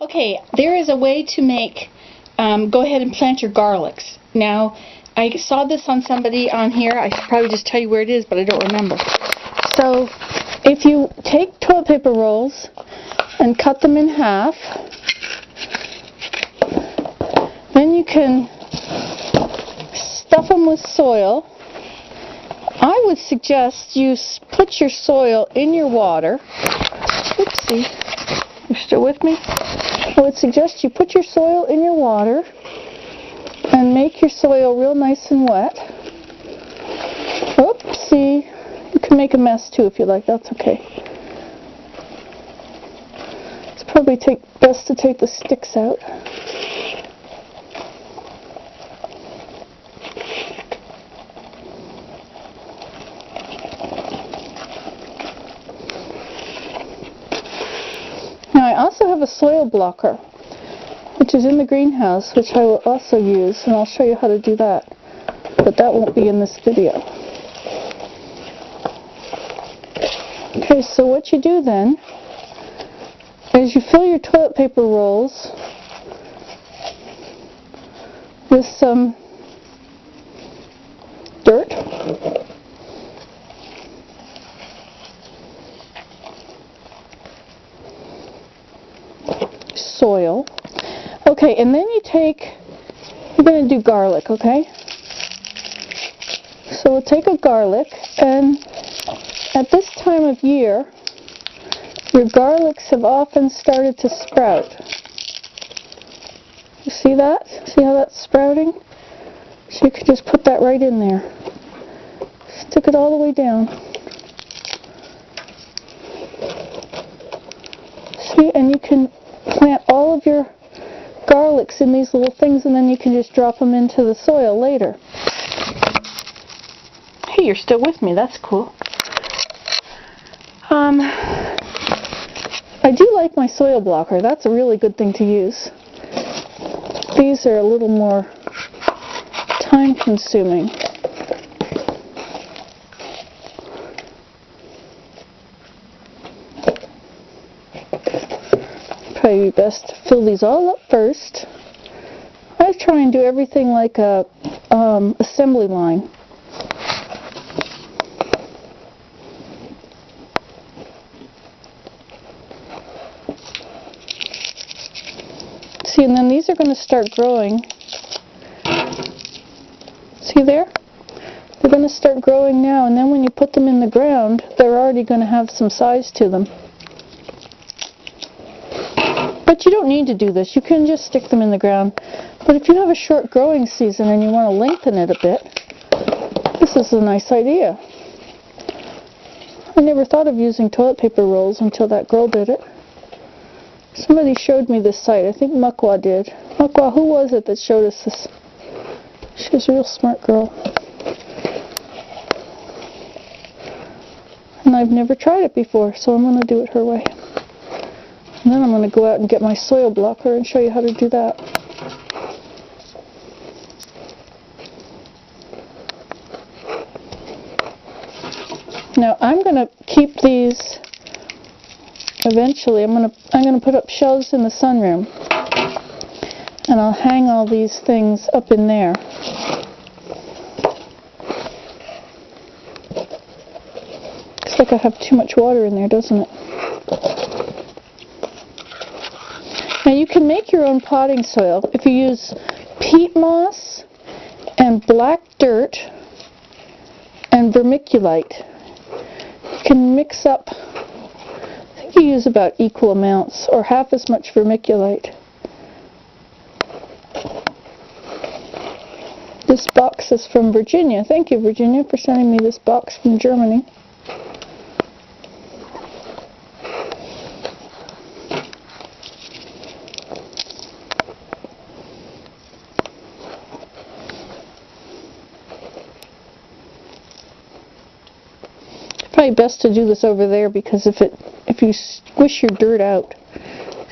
Okay, there is a way to make, go ahead and plant your garlics. Now, I saw this on somebody on here. I should probably just tell you where it is, but I don't remember. So, if you take toilet paper rolls and cut them in half, then you can stuff them with soil. I would suggest you put your soil in your water. Oopsie. You still with me? I would suggest you put your soil in your water and make your soil real nice and wet. Oopsie. You can make a mess too if you like. That's okay. It's probably best to take the sticks out. Now I also have a soil blocker, which is in the greenhouse, which I will also use, and I'll show you how to do that, but that won't be in this video. Okay, so what you do then is you fill your toilet paper rolls with some dirt, soil. Okay, and then you're going to do garlic, okay? So we'll take a garlic, and at this time of year, your garlics have often started to sprout. You see that? See how that's sprouting? So you could just put that right in there. Stick it all the way down. See, and you can plant all of your garlics in these little things, and then you can just drop them into the soil later. Hey, you're still with me. That's cool. I do like my soil blocker. That's a really good thing to use. These are a little more time-consuming. Probably best to fill these all up first. I try and do everything like a assembly line. See, and then these are going to start growing. See there? They're going to start growing now, and then when you put them in the ground, they're already going to have some size to them. But you don't need to do this. You can just stick them in the ground. But if you have a short growing season and you want to lengthen it a bit, this is a nice idea. I never thought of using toilet paper rolls until that girl did it. Somebody showed me this site. I think Mukwa did. Mukwa, who was it that showed us this? She was a real smart girl. And I've never tried it before, so I'm going to do it her way. And then I'm going to go out and get my soil blocker and show you how to do that. Now I'm going to keep these. Eventually, I'm going to put up shelves in the sunroom, and I'll hang all these things up in there. Looks like I have too much water in there, doesn't it? Now you can make your own potting soil if you use peat moss and black dirt and vermiculite. You can mix up. You use about equal amounts, or half as much vermiculite. This box is from Virginia. Thank you, Virginia, for sending me this box from Germany. Probably best to do this over there, because if you squish your dirt out,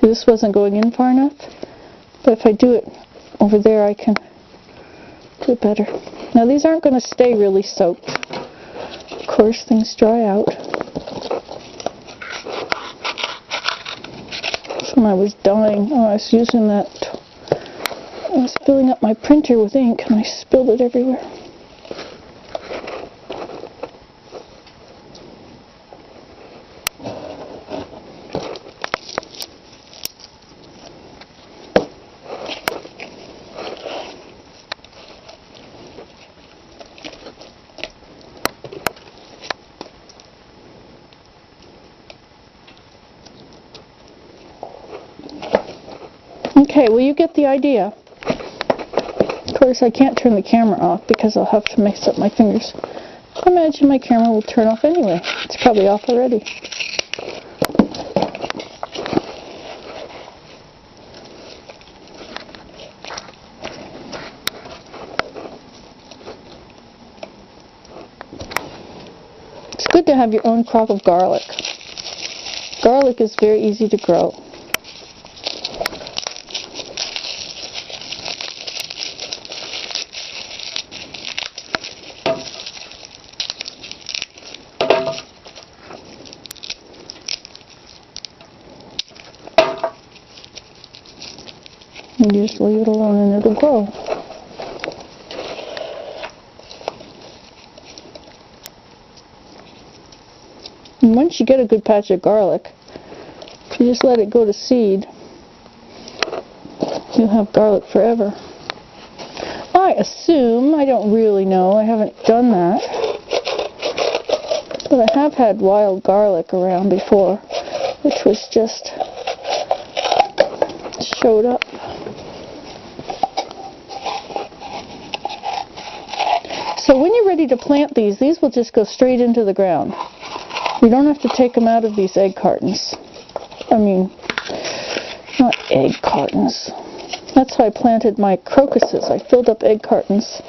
see, this wasn't going in far enough, but if I do it over there, I can do it better. Now these aren't going to stay really soaked. Of course, things dry out. So I was dying. Oh, I was using that. I was filling up my printer with ink and I spilled it everywhere. Okay, well, you get the idea. Of course, I can't turn the camera off because I'll have to mix up my fingers. I imagine my camera will turn off anyway. It's probably off already. It's good to have your own crop of garlic. Garlic is very easy to grow. And you just leave it alone and it'll grow. And once you get a good patch of garlic, if you just let it go to seed, you'll have garlic forever. I assume, I don't really know, I haven't done that, but I have had wild garlic around before, which was just showed up. So when you're ready to plant these will just go straight into the ground. You don't have to take them out of these egg cartons. I mean, not egg cartons. That's how I planted my crocuses. I filled up egg cartons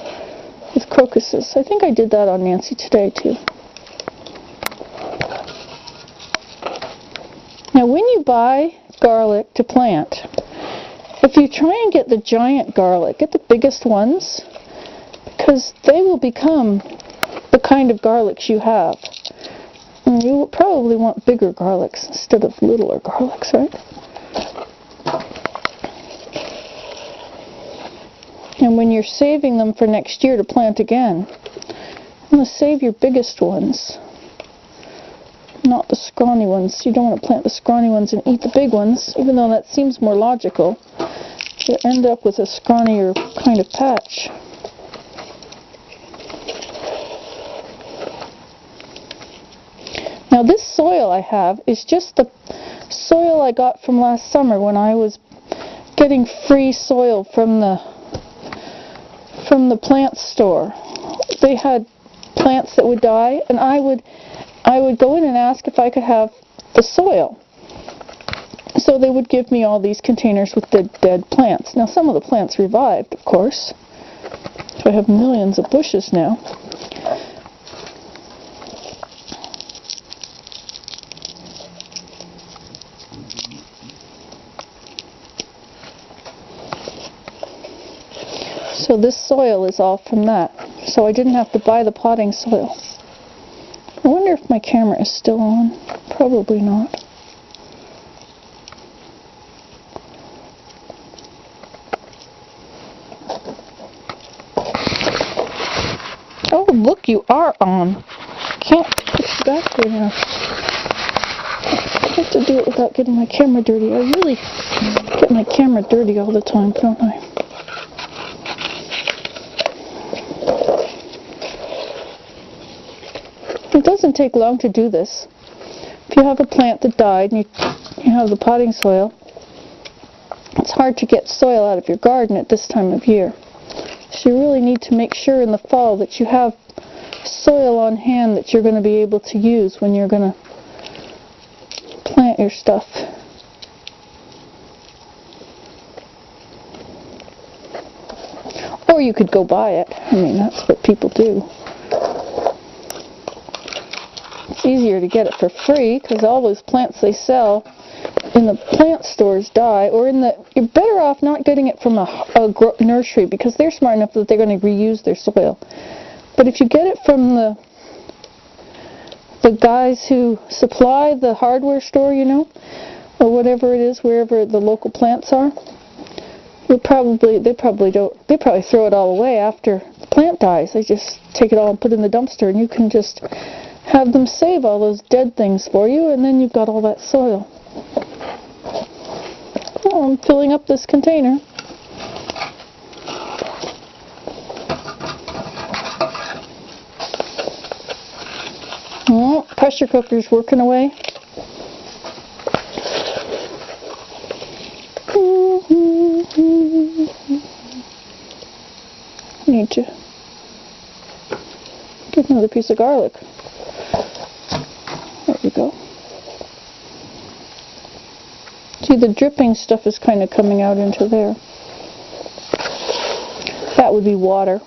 with crocuses. I think I did that on Nancy today too. Now when you buy garlic to plant, if you try and get the giant garlic, get the biggest ones, because they will become the kind of garlics you have. And you will probably want bigger garlics instead of littler garlics, right? And when you're saving them for next year to plant again, you want to save your biggest ones, not the scrawny ones. You don't want to plant the scrawny ones and eat the big ones, even though that seems more logical. You end up with a scrawnier kind of patch. Now this soil I have is just the soil I got from last summer when I was getting free soil from the plant store. They had plants that would die, and I would go in and ask if I could have the soil. So they would give me all these containers with dead plants. Now some of the plants revived, of course. So I have millions of bushes now. So this soil is all from that. So I didn't have to buy the potting soil. I wonder if my camera is still on. Probably not. Oh, look, you are on. Can't put you back there now. I have to do it without getting my camera dirty. I really get my camera dirty all the time, don't I? It doesn't take long to do this. If you have a plant that died and you have the potting soil, it's hard to get soil out of your garden at this time of year. So you really need to make sure in the fall that you have soil on hand that you're going to be able to use when you're going to plant your stuff. Or you could go buy it. I mean, that's what people do. It's easier to get it for free because all those plants they sell in the plant stores die, or you're better off not getting it from a nursery because they're smart enough that they're going to reuse their soil. But if you get it from the guys who supply the hardware store, you know, or whatever it is, wherever the local plants are. They probably throw it all away after the plant dies. They just take it all and put it in the dumpster, and you can just have them save all those dead things for you, and then you've got all that soil. Oh, I'm filling up this container. Oh, pressure cooker's working away. Need to get another piece of garlic. There we go. See, the dripping stuff is kind of coming out into there. That would be water.